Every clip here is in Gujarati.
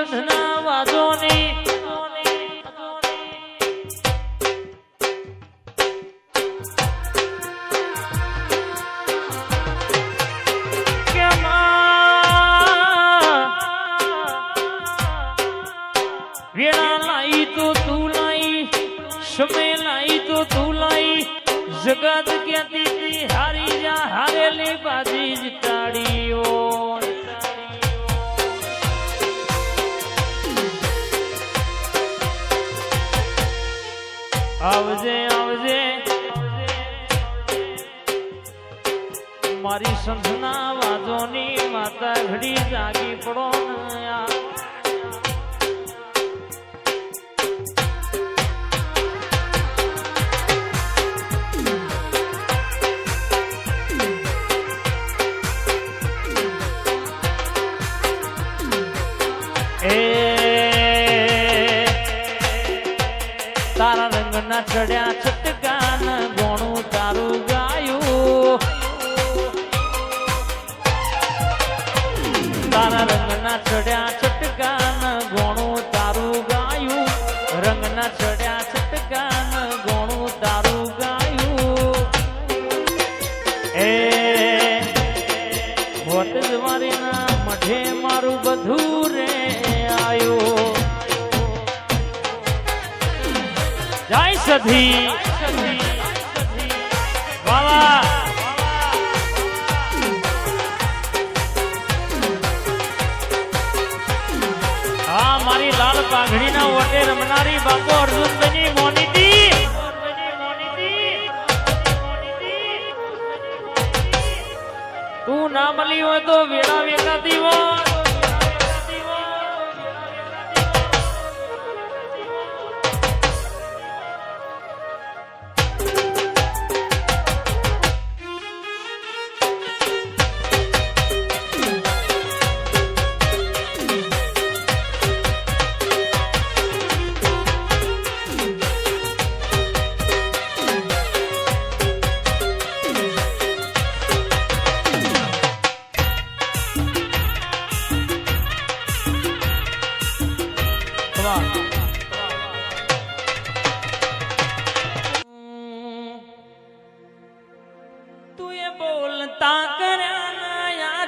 સંધના વાજોની વેળા લાઈ તો તું લાઈ સમય લાઈ તો તું લાઈ જગત ક્યાંથી તી હારી જા હારેલી બાજી જ તાળીઓ આવજે આવજે મારી સંધના વાજોની માતા ઘડી જાગી પડો નયા તારા રંગના ચડ્યા છટકાન ગોણું તારું ગાયું તારા રંગના ચડ્યા છટકાન ગોણું તારું ગાયું રંગના ચડ્યા છટકાન ગોણું તારું ગાયું એ હોત જવારીના મઢે મારું બધું રે આયું જય સધી વાવા હા મારી લાલ પાઘડીના ઓટે રમનારી બાપુ અર્જુનભાઈની મોનીતી તું ના મળી હોય તો વેળા વેકાતી હોય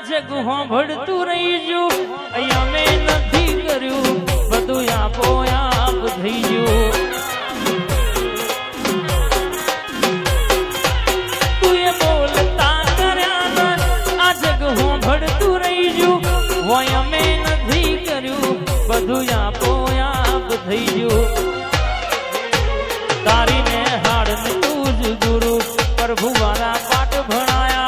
જગ હોંભળતું રહીજો અહીંયા મેં નથી કર્યું બધું આપો આપ થઈ ગયું તું એ બોલતા કર્યા આ જગ હોંભળતું રહીજો હોય મેં નથી કર્યું બધું આપો આપ થઈ ગયું તારીને હાડ ને તું જ ગુરુ પ્રભુ વાળા પાઠ ભણાયા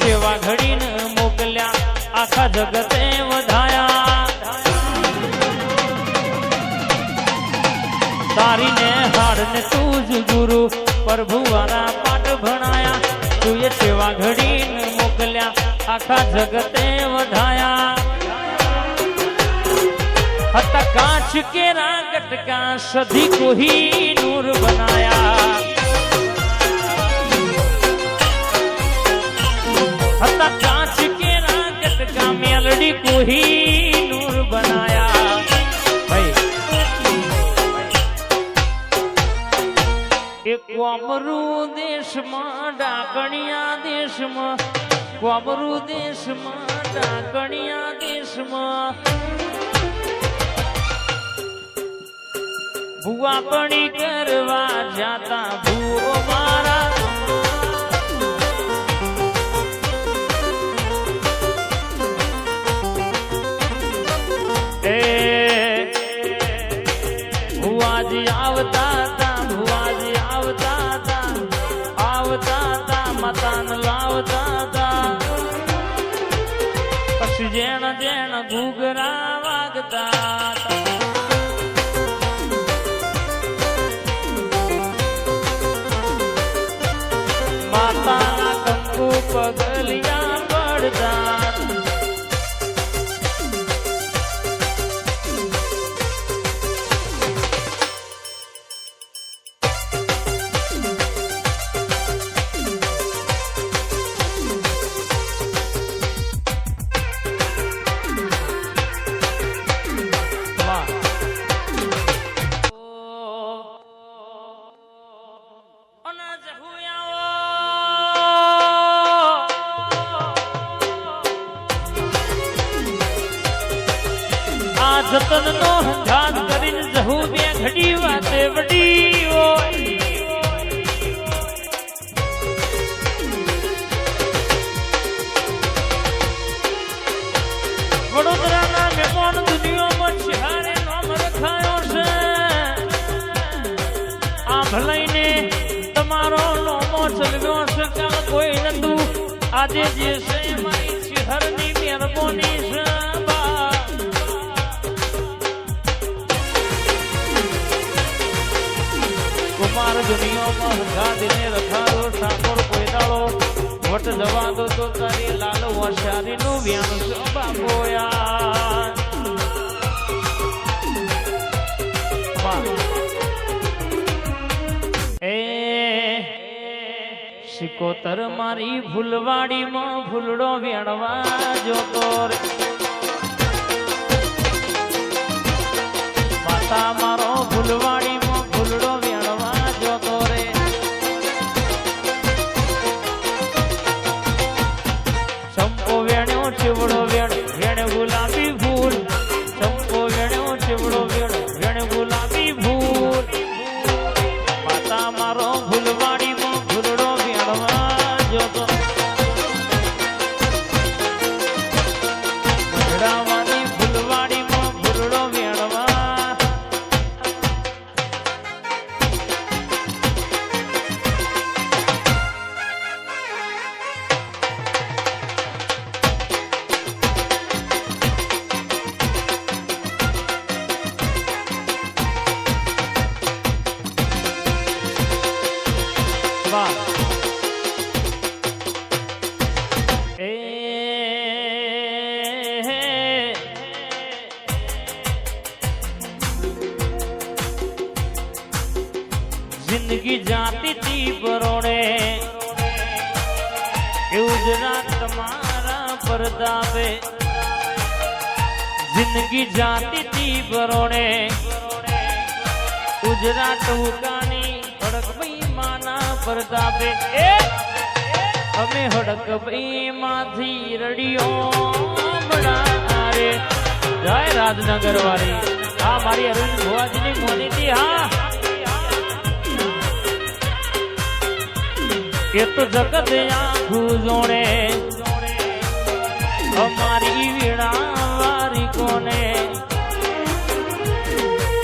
સેવા ઘડીને મોકલ્યા આખા જગતે વધાયા તારીને હાડને તું જ ગુરુ પ્રભુ વાળા પાઠ ભણાયા તું એ સેવા ઘડીને મોકલ્યા આખા જગતે વધાયા હતા કાંચ કેરા ગટકા સધી કોહી નૂર બનાયા હતા કાંચ के रागत का मेलडी को ही नूर बनाया एक कोमरू देशમાં ડાકણિયા દેશમાં કોમરૂ દેશમાં ડાકણિયા દેશમાં ભુવા પણી કરવા જાતા ભૂવો મારા ભુવાજી આવતા હતા ભુવાજી આવતા હતા મતાન લાવતા હતા પછી જેણ જેણ ઘૂઘરા વાગતા માતાના કંકુ પગલિયા પડતા જતનનો હંગાત કરીને જહું બે ઘડી વાતે વડી હોય વડોદરાના મહેમાન દુનિયામાં શિહારે નામ રખાયો છે આ ભલાઈને તમારો નોમો ચલવ્યો છે કાલ કોઈ નતું આજે જે છે મારી શિહરની મહેરબાની છે કુમાર દુનિયામાં ગાદીને રખાયો ઠાકોર કોઈ દાડો વટ જવા દો તો તારી લાલ વસારીનું વ્યાન છે બાપોયા એ સિકોતર મારી ફૂલવાડીમાં ફૂલડો વેણવા જોતો રે માતા મારો ફૂલવાડીમાં ફૂલડો વેણવા જોતો રે ચંપો વેણ્યો ચીવડો વેણ ગુલાબી ફૂલ ચંપો વેણ્યો ચીવડો વેણ ગુલાબી ફૂલ માતા મારો ફૂલવાડીમાં ફૂલડો વેણવા જોતો ભગડાવાની ફૂલવાડીમાં ફૂલડો વેણવા जिंदगी जाती थी बरोड़े गुजरात तुम्हारा परदावे जिंदगी जाती थी बरोड़े गुजरात उकानी हड़क भाई माना परदावे हमें हड़क भाई माथी रड़ियो बड़ा रे जय राजनगर वाली हाँ मारी अरुण भुआजी ने मोनी थी हाँ ये तो जगत आँखू जोड़े हमारी वीणा वारी कोने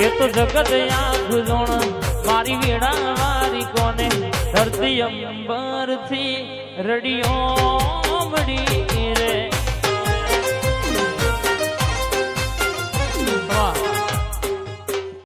ये तो जगत आँखू जोड़ मारी वीणा वारी कोने धरती अंबर थी रड़ियों बड़ी रे